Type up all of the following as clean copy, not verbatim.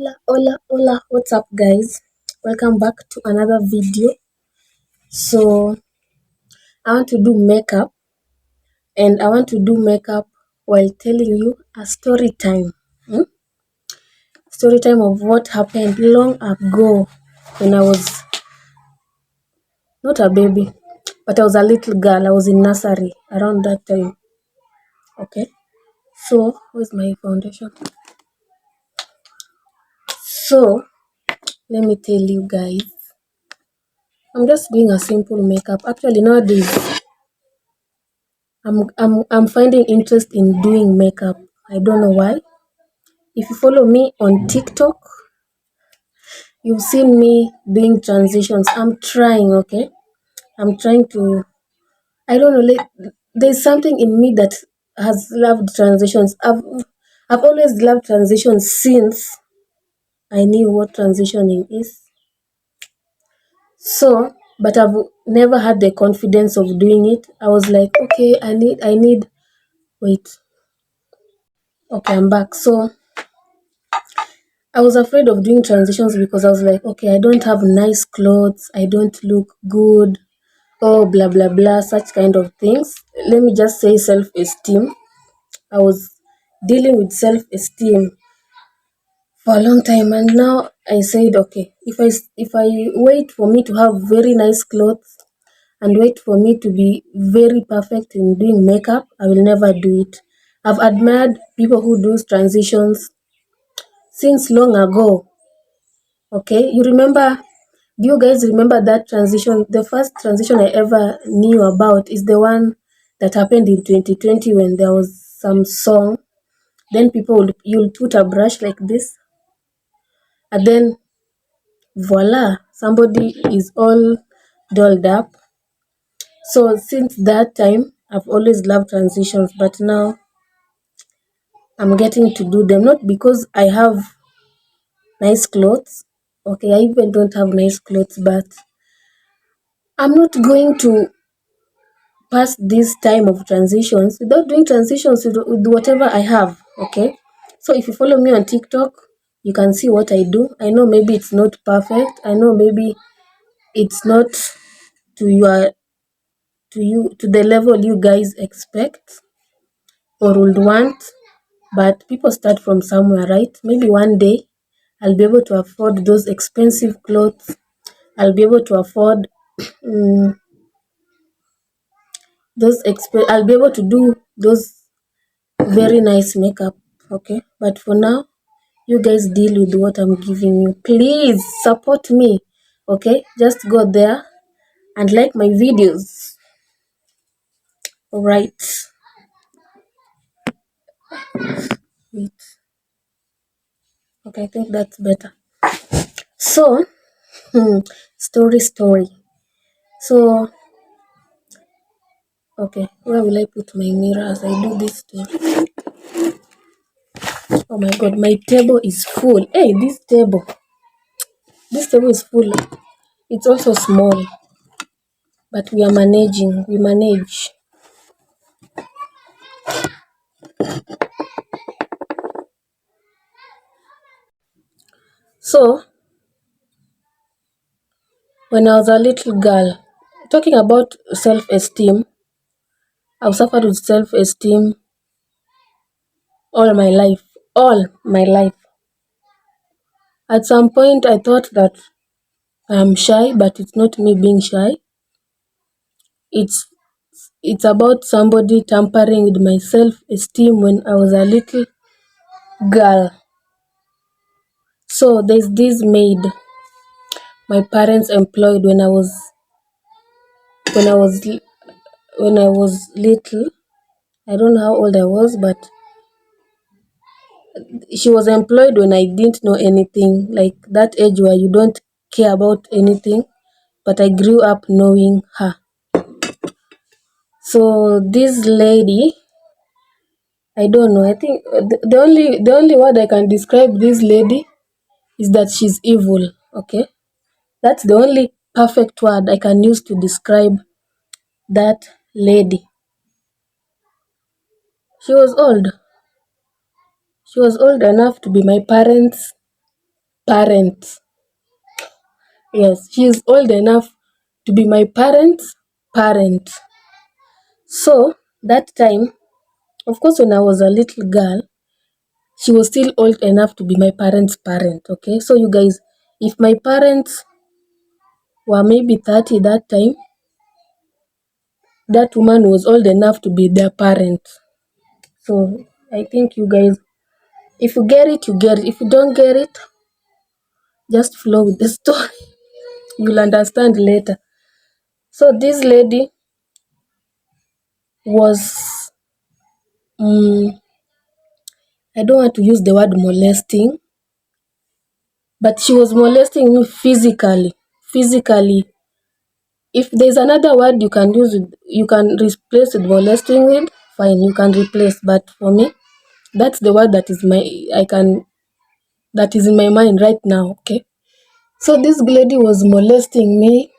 Hola, what's up guys? Welcome back to another video. So I want to do makeup, and I want to do makeup while telling you a story time. Story time of what happened long ago when I was not a baby, but I was a little girl. I was in nursery around that time. Okay. So where's my foundation? So let me tell you guys. I'm just doing a simple makeup. Actually nowadays I'm finding interest in doing makeup. I don't know why. If you follow me on TikTok, you've seen me doing transitions. I'm trying, okay? I'm trying to, I don't know, there's something in me that has loved transitions. I've always loved transitions since I knew what transitioning is. So, but I've never had the confidence of doing it. I was like, okay, wait. Okay, I'm back. So I was afraid of doing transitions because I was like, okay, I don't have nice clothes, I don't look good, oh, blah, blah, blah, such kind of things. Let me just say self esteem. I was dealing with self esteem for a long time, and now I said, okay, if I wait for me to have very nice clothes and wait for me to be very perfect in doing makeup, I will never do it. I've admired people who do transitions since long ago. Okay, do you guys remember that transition? The first transition I ever knew about is the one that happened in 2020 when there was some song. Then you'll put a brush like this, and then voila, somebody is all dolled up. So since that time, I've always loved transitions, but now I'm getting to do them, not because I have nice clothes. Okay, I even don't have nice clothes, but I'm not going to pass this time of transitions without doing transitions with whatever I have. Okay, so if you follow me on TikTok, you can see what I do. I know maybe it's not perfect. I know maybe it's not to your to the level you guys expect or would want, but people start from somewhere, right? Maybe one day I'll be able to afford those expensive clothes. I'll be able to afford mm, I'll be able to do those very nice makeup. Okay, but for now, you guys deal with what I'm giving you. Please support me. Okay, just go there and like my videos. All right. Wait. Okay, I think that's better. So, story. So, okay, where will I put my mirror as I do this story? Oh my god, my table is full. Hey, this table is full. It's also small, but we are managing. We manage. So, when I was a little girl, talking about self-esteem, I've suffered with self-esteem all my life. All my life. At some point, I thought that I'm shy, but it's not me being shy. It's it's about somebody tampering with my self-esteem when I was a little girl. So there's this maid my parents employed when I was li- when I was little. I don't know how old I was, but she was employed when I didn't know anything, like that age where you don't care about anything. But I grew up knowing her. So this lady, I don't know. I think the only word I can describe this lady is that she's evil. Okay, that's the only perfect word I can use to describe that lady. She was old. She was old enough to be my parents parent. Yes, she is old enough to be my parent's parent. So that time, of course, when I was a little girl, she was still old enough to be my parent's parent. Okay, so you guys, if my parents were maybe 30 that time, that woman was old enough to be their parent. So I think you guys, if you get it, you get it. If you don't get it, just flow with the story. You'll understand later. So this lady was, I don't want to use the word molesting, but she was molesting me physically. Physically. If there's another word you can use, you can replace with molesting with, fine, you can replace. But for me, that's the word that is that is in my mind right now. Okay. So this lady was molesting me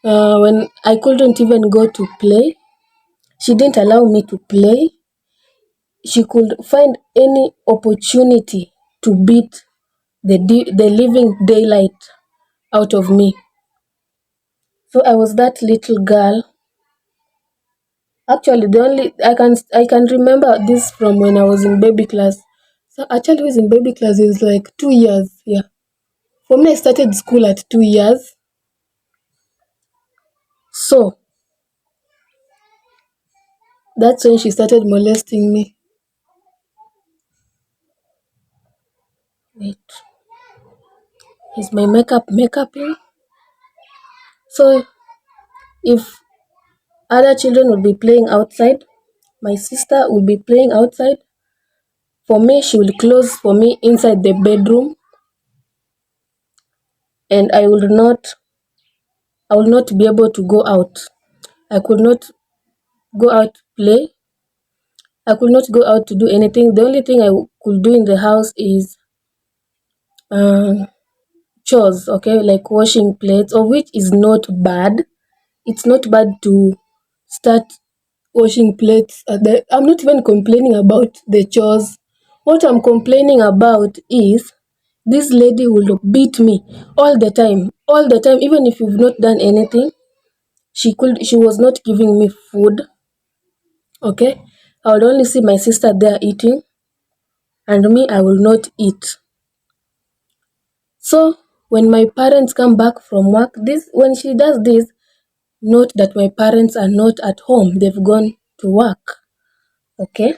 when I couldn't even go to play. She didn't allow me to play. She could find any opportunity to beat the living daylight out of me. So I was that little girl. Actually, the only I can remember this from when I was in baby class. So a child who is in baby class is like 2 years. Yeah. For me, I started school at 2 years. So that's when she started molesting me. Wait, is my makeuping? So if other children would be playing outside, my sister would be playing outside. For me, she will close for me inside the bedroom, and I will not be able to go out. I could not go out to play. I could not go out to do anything. The only thing I could do in the house is um, chores, okay, like washing plates, of which is not bad. It's not bad to start washing plates. I'm not even complaining about the chores. What I'm complaining about is this lady will beat me all the time, even if you've not done anything. She was not giving me food. Okay, I would only see my sister there eating, and me, I will not eat. So when my parents come back from work, this when she does this, note that my parents are not at home; they've gone to work. Okay,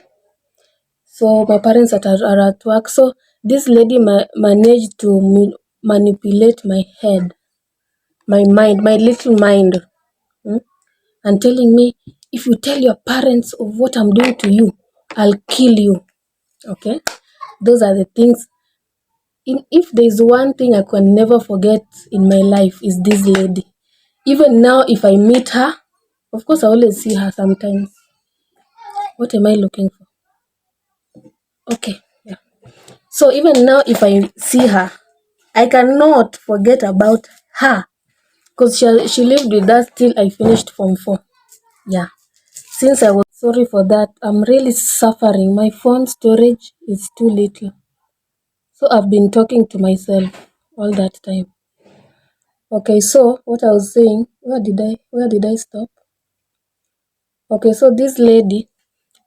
so my parents are at work. So this lady managed to manipulate my head, my mind, my little mind, mm, and telling me, if you tell your parents of what I'm doing to you, I'll kill you. Okay, those are the things. If there's one thing I can never forget in my life is this lady. Even now, if I meet her, of course I always see her sometimes. What am I looking for? Okay, yeah. So even now, if I see her, I cannot forget about her because she lived with us till I finished Form 4. Yeah. Since I was sorry for that, I'm really suffering. My phone storage is too little. So I've been talking to myself all that time. Okay, so what I was saying, where did I stop? Okay, so this lady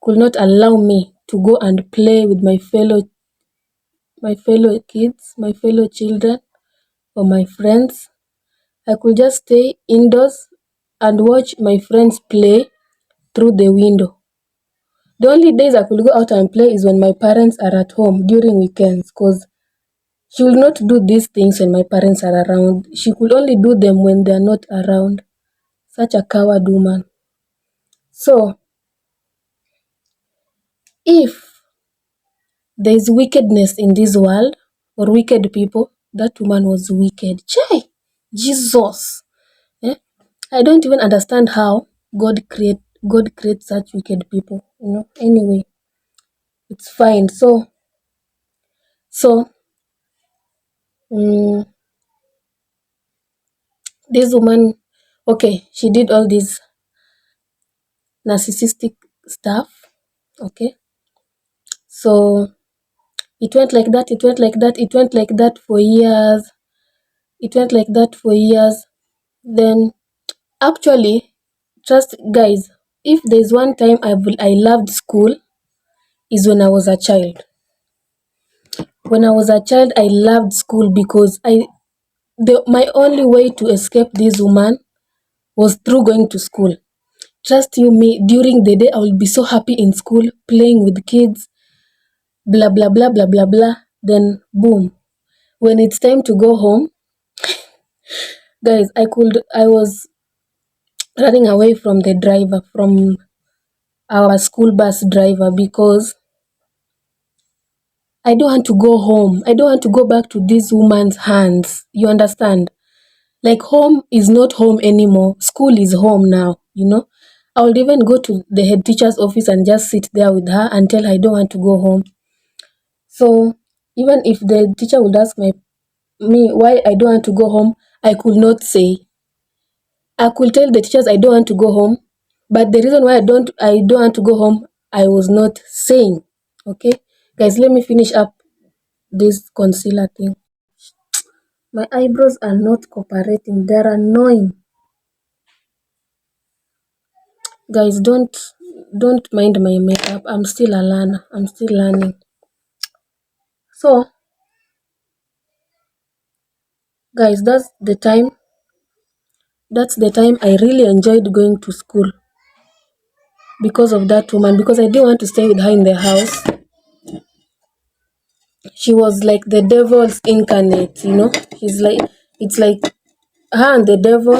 could not allow me to go and play with my fellow kids, my fellow children, or my friends. I could just stay indoors and watch my friends play through the window. The only days I could go out and play is when my parents are at home during weekends, because she will not do these things when my parents are around. She could only do them when they are not around. Such a coward woman. So, if there is wickedness in this world or wicked people, that woman was wicked. Chai! Jesus! Eh? I don't even understand how God creates such wicked people. Anyway, it's fine. So um, this woman, okay, she did all this narcissistic stuff. Okay, so It went like that, it went like that, it went like that for years. It went like that for years. Then actually, trust guys, if there's one time I loved school is when I was a child. When I was a child, I loved school because my only way to escape this woman was through going to school. Trust you me, during the day I will be so happy in school, playing with kids, blah blah blah blah blah blah. Then boom. When it's time to go home, guys, I was running away from the driver, from our school bus driver, because I don't want to go home. I don't want to go back to this woman's hands. You understand? Like, home is not home anymore. School is home now, you know? I would even go to the head teacher's office and just sit there with her and tell her I don't want to go home. So even if the teacher would ask me why I don't want to go home, I could not say. I could tell the teachers I don't want to go home, but the reason why I don't want to go home, I was not saying. Okay? Guys, let me finish up this concealer thing. My eyebrows are not cooperating. They're annoying. Guys, don't mind my makeup. I'm still a learner. I'm still learning. So, guys, that's the time I really enjoyed going to school because of that woman, because I didn't want to stay with her in the house. She was like the devil's incarnate, you know? It's like her and the devil.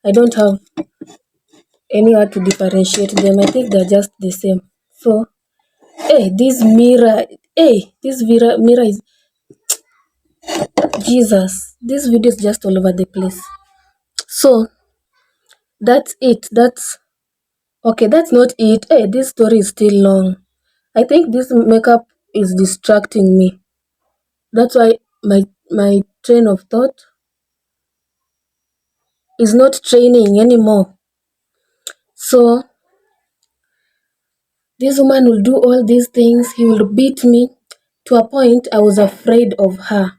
I don't have anywhere to differentiate them. I think they're just the same. So, hey, this mirror is Jesus. This video is just all over the place. So that's it. That's okay. That's not it. Hey, this story is still long. I think this makeup is distracting me. That's why my train of thought is not training anymore. So this woman will do all these things. He will beat me. To a point, I was afraid of her.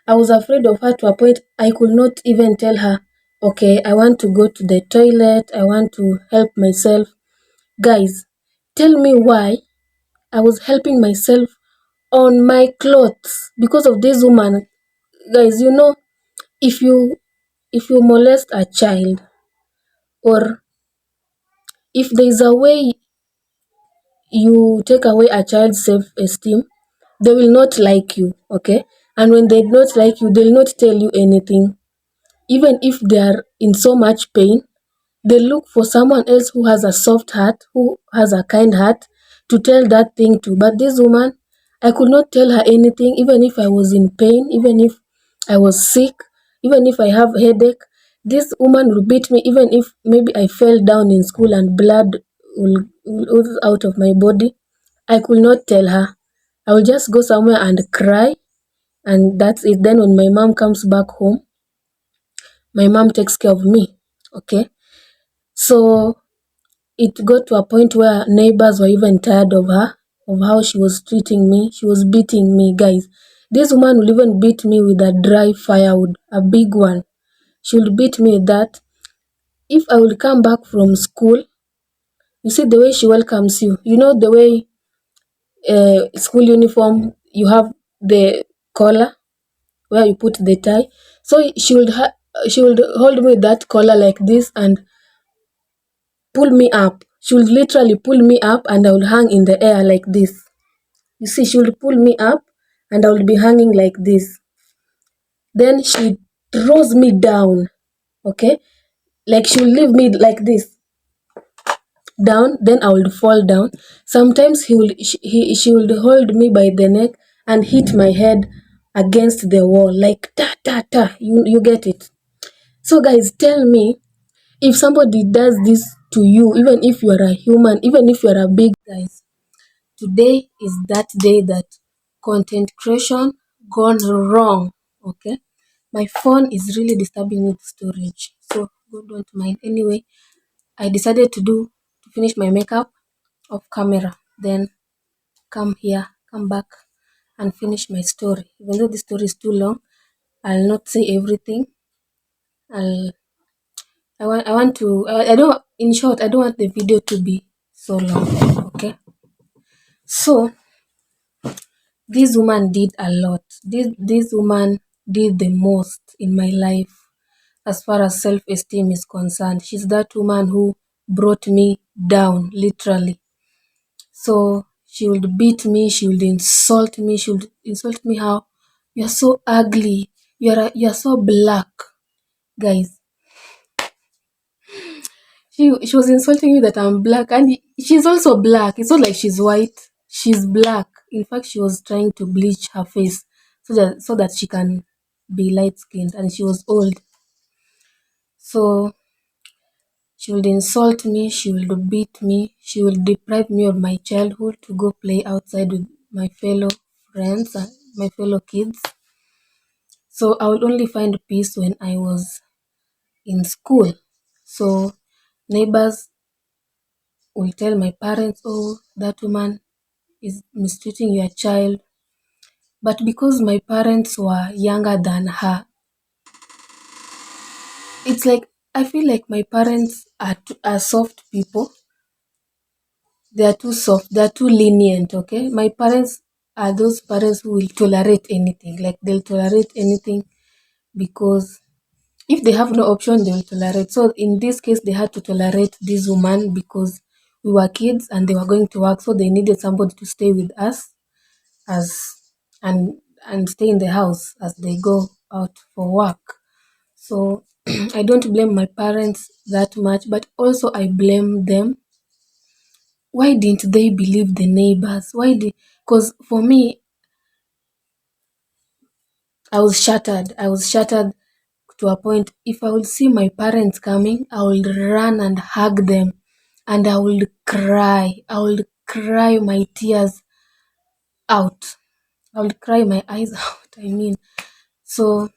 I was afraid of her to a point I could not even tell her, okay, I want to go to the toilet. I want to help myself. Guys, tell me why I was helping myself on my clothes because of this woman. Guys, if you if you molest a child, or if there is a way you take away a child's self-esteem, they will not like you, okay? And when they don't like you, they'll not tell you anything. Even if they are in so much pain, they look for someone else who has a soft heart, who has a kind heart, to tell that thing to. But this woman, I could not tell her anything, even if I was in pain, even if I was sick, even if I have headache. This woman will beat me, even if maybe I fell down in school and blood will ooze out of my body. I could not tell her. I will just go somewhere and cry, and that's it. Then when my mom comes back home, my mom takes care of me. Okay. So it got to a point where neighbors were even tired of her, of how she was treating me. She was beating me, guys. This woman will even beat me with a dry firewood, a big one. She will beat me with that. If I will come back from school, you see the way she welcomes you. You know the way school uniform, you have the collar where you put the tie. So she would hold me with that collar like this and pull me up. She would literally pull me up and I would hang in the air like this. You see, she would pull me up and I would be hanging like this. Then she throws me down. Okay? Like she will leave me like this down, then I would fall down. Sometimes she would hold me by the neck and hit my head against the wall like ta ta ta. You get it. So guys, tell me, if somebody does this to you, even if you are a human, even if you are a big guys, today is that day that content creation gone wrong. Okay, my phone is really disturbing with storage, so God don't mind. Anyway, I decided to finish my makeup off camera, then come here come back and finish my story. Even though the story is too long, I'll not say everything. I'll I want to I don't in short, I don't want the video to be so long. Okay. So this woman did a lot. This woman did the most in my life as far as self-esteem is concerned. She's that woman who brought me down, literally. So she would beat me, she would insult me how you're so ugly, you're so black. Guys, she was insulting me that I'm black, and she's also black. It's not like she's white. She's black. In fact, she was trying to bleach her face so that she can be light skinned, and she was old. So she would insult me, she would beat me, she would deprive me of my childhood to go play outside with my fellow friends and my fellow kids. So I would only find peace when I was in school. So neighbors will tell my parents, oh, that woman is mistreating your child. But because my parents were younger than her, it's like I feel like my parents are soft people. They are too soft, they are too lenient, okay? My parents are those parents who will tolerate anything. Like they'll tolerate anything because if they have no option, they will tolerate. So in this case, they had to tolerate this woman because we were kids and they were going to work, so they needed somebody to stay with us as and stay in the house as they go out for work. So I don't blame my parents that much, but also I blame them. Why didn't they believe the neighbors? Why did? Because for me, I was shattered. I was shattered to a point. If I would see my parents coming, I would run and hug them, and I would cry. I would cry my tears out. I would cry my eyes out. I mean, so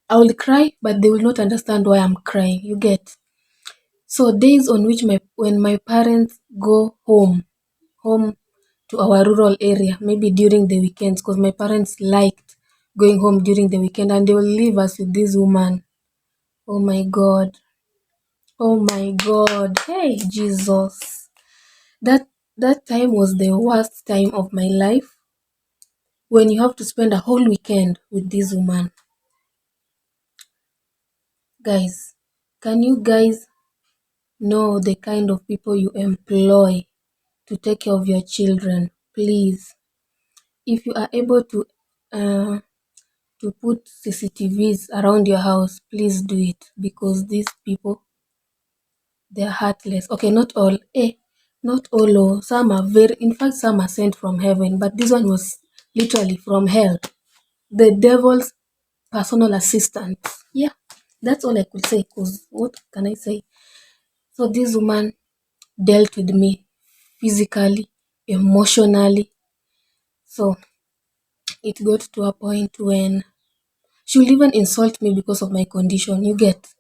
I will cry, but they will not understand why I'm crying. You get? So days on which when my parents go home to our rural area, maybe during the weekends, because my parents liked going home during the weekend, and they will leave us with this woman. Oh my God. Oh my God. Hey, Jesus. That that time was the worst time of my life when you have to spend a whole weekend with this woman. Guys, can you guys know the kind of people you employ to take care of your children? Please, if you are able uh, to put CCTVs around your house, please do it because these people, they're heartless. Okay, not all. Not all. Oh, some are in fact, some are sent from heaven, but this one was literally from hell. The devil's personal assistant. Yeah, that's all I could say because what can I say? So this woman dealt with me physically, emotionally. So it got to a point when she will even insult me because of my condition. You get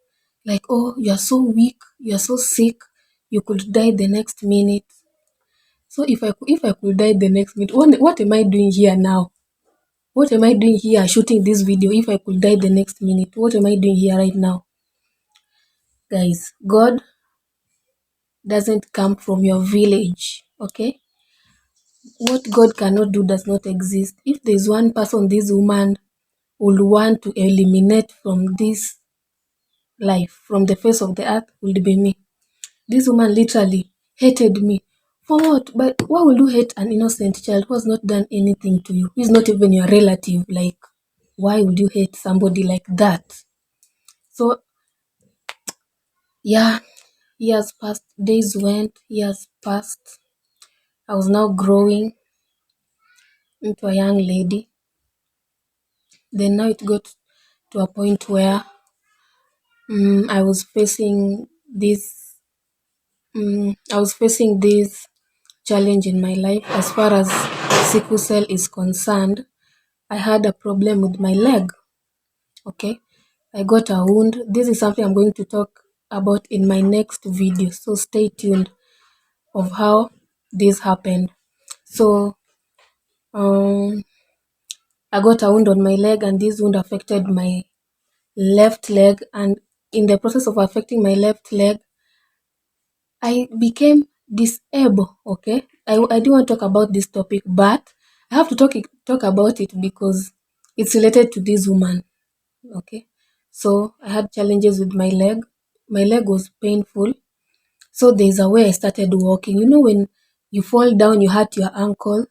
like, oh, you're so weak, you're so sick, you could die the next minute. So if I could die the next minute, what am I doing here now? What am I doing here shooting this video? If I could die the next minute, what am I doing here right now? Guys, God doesn't come from your village, okay? What God cannot do does not exist. If there's one person this woman would want to eliminate from this life, from the face of the earth, would be me. This woman literally hated me. For what? But why would you hate an innocent child who has not done anything to you? Who is not even your relative? Like, why would you hate somebody like that? So, yeah, years passed, days went, years passed. I was now growing into a young lady. Then now it got to a point where I was facing this. I was facing this challenge in my life as far as sickle cell is concerned. I had a problem with my leg. Okay, I got a wound. This is something I'm going to talk about in my next video. So stay tuned of how this happened. So Um, I got a wound on my leg, and this wound affected my left leg. And in the process of affecting my left leg, I became disabled. Okay, I do want to talk about this topic, but I have to talk about it because it's related to this woman. Okay, so I had challenges with my leg. My leg was painful. So there's a way I started walking. You know, when you fall down, you hurt your ankle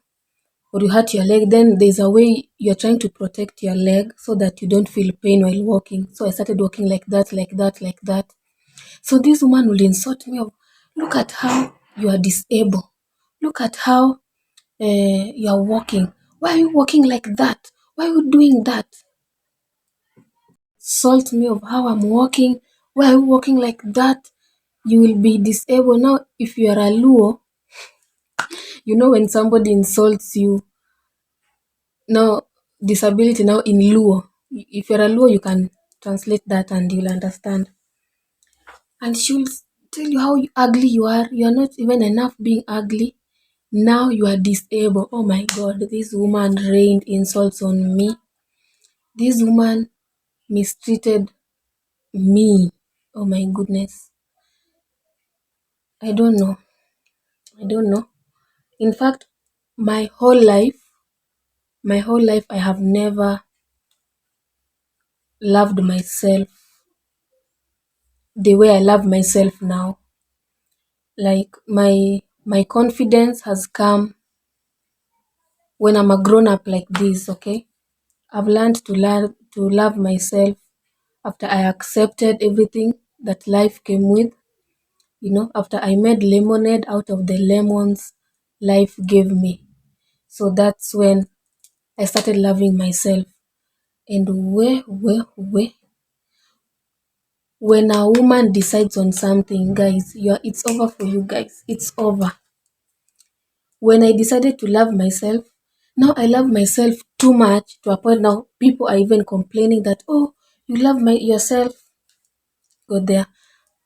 or you hurt your leg, then there's a way you're trying to protect your leg so that you don't feel pain while walking. So I started walking like that, like that, like that. So this woman will insult me of, look at how you are disabled. Look at how you are walking. Why are you walking like that? Why are you doing that? Insult me of how I'm walking. Why are you walking like that? You will be disabled. Now, if you are a Luo, you know when somebody insults you, now disability now in Luo. If you're a Luo, you can translate that and you'll understand. And she'll tell you how ugly you are. You are not even enough being ugly. Now you are disabled. Oh my God, this woman rained insults on me. This woman mistreated me. Oh my goodness. I don't know. I don't know. In fact, my whole life, I have never loved myself the way I love myself now. Like my confidence has come when I'm a grown up like this, okay? I've learned to love myself after I accepted everything that life came with. You know, after I made lemonade out of the lemons life gave me. So that's when I started loving myself. And when a woman decides on something, guys, it's over for you guys. It's over. When I decided to love myself, now I love myself too much to a point now people are even complaining that, oh, you love yourself. Go there.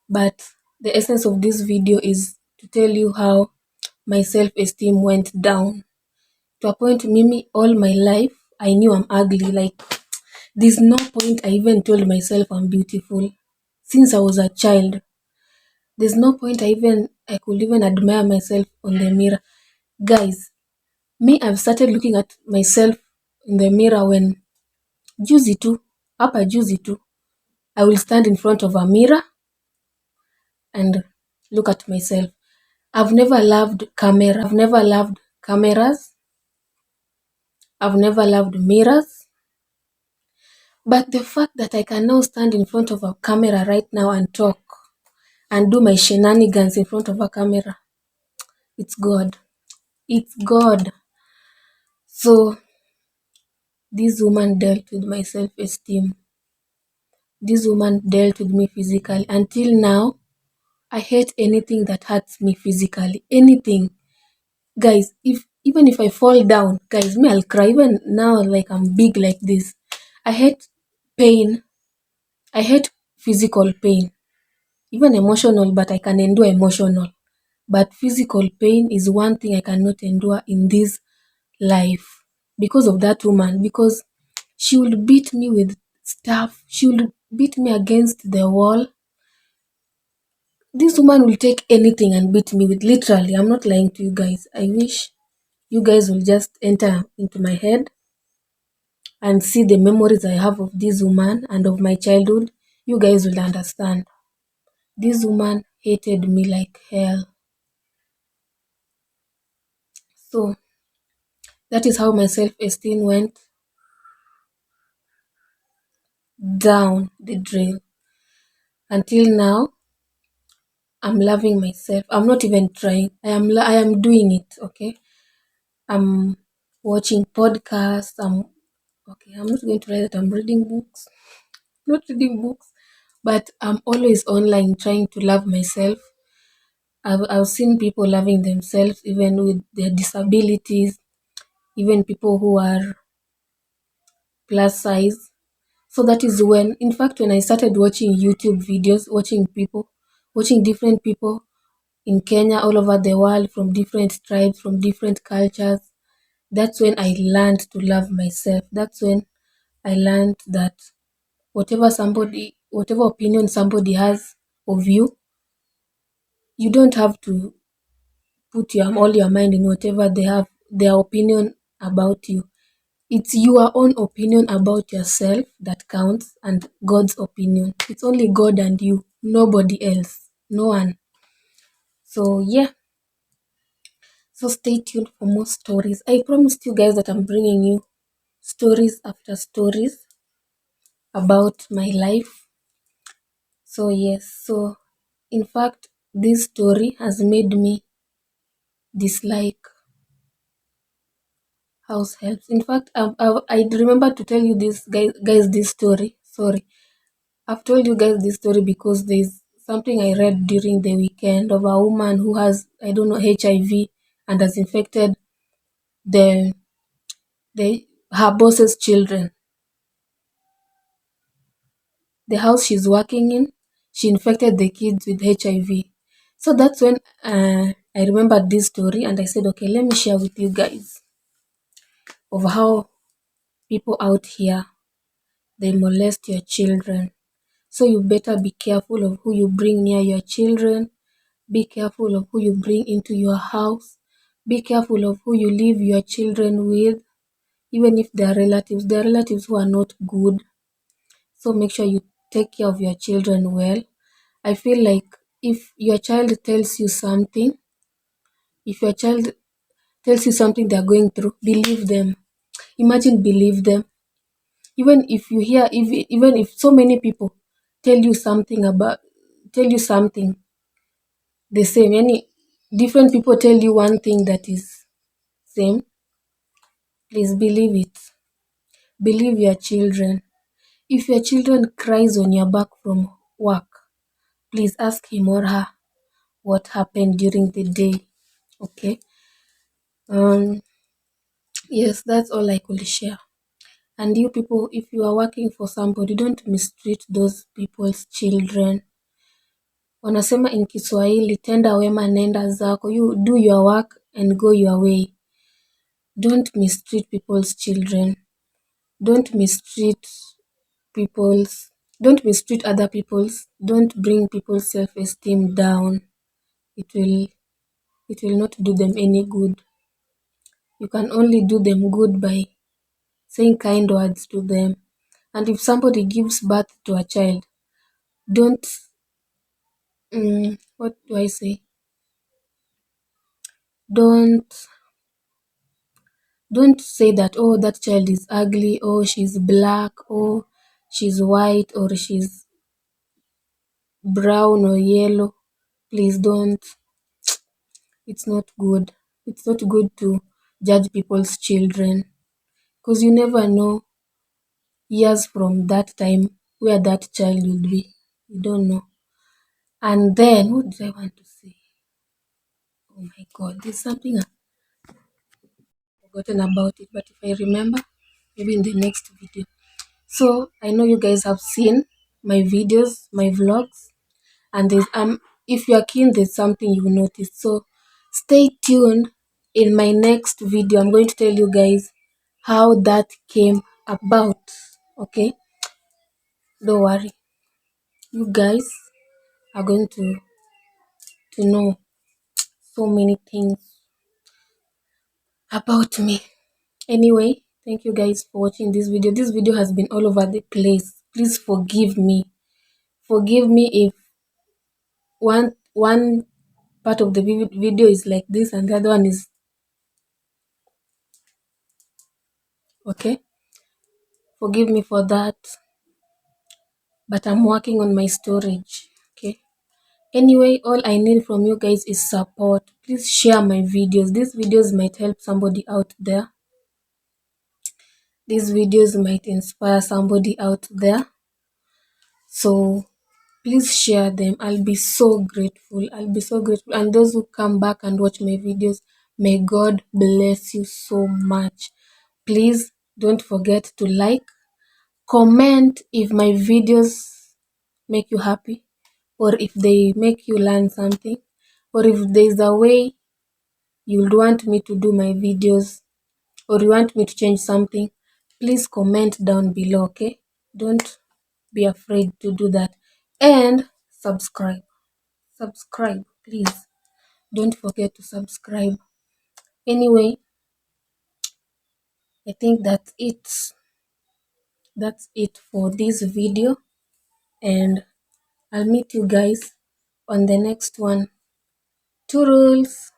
But the essence of this video is to tell you how my self-esteem went down to a point. Mimi, all my life I knew I'm ugly. Like, there's no point I even told myself I'm beautiful since I was a child. There's no point I could even admire myself on the mirror. Guys, me, I've started looking at myself in the mirror when juzi tu, hapa juzi tu, I will stand in front of a mirror and look at myself. I've never loved camera. I've never loved cameras. I've never loved mirrors. But the fact that I can now stand in front of a camera right now and talk and do my shenanigans in front of a camera, it's God. It's God. So this woman dealt with my self-esteem. This woman dealt with me physically. Until now, I hate anything that hurts me physically. Anything. Guys, even if I fall down, guys, me, I'll cry. Even now, like I'm big like this. I hate pain. I hate physical pain. Even emotional, but I can endure emotional. But physical pain is one thing I cannot endure in this life because of that woman. Because she would beat me with stuff. She would beat me against the wall. This woman will take anything and beat me with, literally. I'm not lying to you guys. I wish you guys will just enter into my head and see the memories I have of this woman and of my childhood. You guys will understand. This woman hated me like hell. So that is how my self-esteem went down the drain. Until now, I'm loving myself. I'm not even trying. I am doing it, okay? I'm watching podcasts. I'm not going to write that I'm reading books. Not reading books, but I'm always online trying to love myself. I've seen people loving themselves even with their disabilities, even people who are plus size. So that is when, in fact, when I started watching YouTube videos, watching different people in Kenya, all over the world, from different tribes, from different cultures. That's when I learned to love myself. That's when I learned that whatever opinion somebody has of you, you don't have to put all your mind in whatever they have their opinion about you. It's your own opinion about yourself that counts, and God's opinion. It's only God and you, nobody else, no one. So yeah, so stay tuned for more stories. I promised you guys that I'm bringing you stories after stories about my life. So yes, so in fact, this story has made me dislike house helps. In fact, I remember to tell you this guys this story. Sorry, I've told you guys this story because there's something I read during the weekend of a woman who has, I don't know, HIV, and has infected the her boss's children. The house she's working in, she infected the kids with HIV. So that's when I remembered this story, and I said, okay, let me share with you guys of how people out here, they molest your children. So you better be careful of who you bring near your children. Be careful of who you bring into your house. Be careful of who you leave your children with, even if they are relatives. They are relatives who are not good. So make sure you take care of your children well. I feel like if your child tells you something, if your child tells you something they're going through, believe them. Imagine believe them. Even if you hear, even if so many people tell you something about, tell you something the same, any different people tell you one thing that is same, please believe it. Believe your children. If your children cries on your back from work, please ask him or her what happened during the day. Okay. Um. Yes, that's all I could share. And you people, if you are working for somebody, don't mistreat those people's children. Wanasema in Kiswahili, tenda wema nenda zako. You do your work and go your way. Don't mistreat people's children. Don't mistreat people's don't mistreat other people's. Don't bring people's self-esteem down. It will it will not do them any good. You can only do them good by saying kind words to them. And if somebody gives birth to a child, don't what do I say? Don't don't say that, oh, that child is ugly, or she's black, or she's white, or she's brown or yellow. Please don't. It's not good. It's not good to judge people's children, because you never know years from that time where that child will be. You don't know. And then, what did I want to say? Oh my God, there's something I've forgotten about it, but if I remember, maybe in the next video. So I know you guys have seen my videos, my vlogs, and there's if you are keen, there's something you notice. So stay tuned. In my next video, I'm going to tell you guys how that came about. Okay, don't worry. You guys are going to know so many things about me. Anyway, thank you guys for watching this video. This video has been all over the place. Please forgive me. Forgive me if one part of the video is like this and the other one is okay. Forgive me for that. But I'm working on my storage. Okay. Anyway, all I need from you guys is support. Please share my videos. These videos might help somebody out there. These videos might inspire somebody out there. So please share them. I'll be so grateful. I'll be so grateful. And those who come back and watch my videos, may God bless you so much. Please don't forget to like, comment if my videos make you happy, or if they make you learn something, or if there's a way you'd want me to do my videos, or you want me to change something, please comment down below, okay? Don't be afraid to do that. And subscribe. Subscribe, please. Don't forget to subscribe. Anyway, I think that's it. That's it for this video. And I'll meet you guys on the next one. Toodles!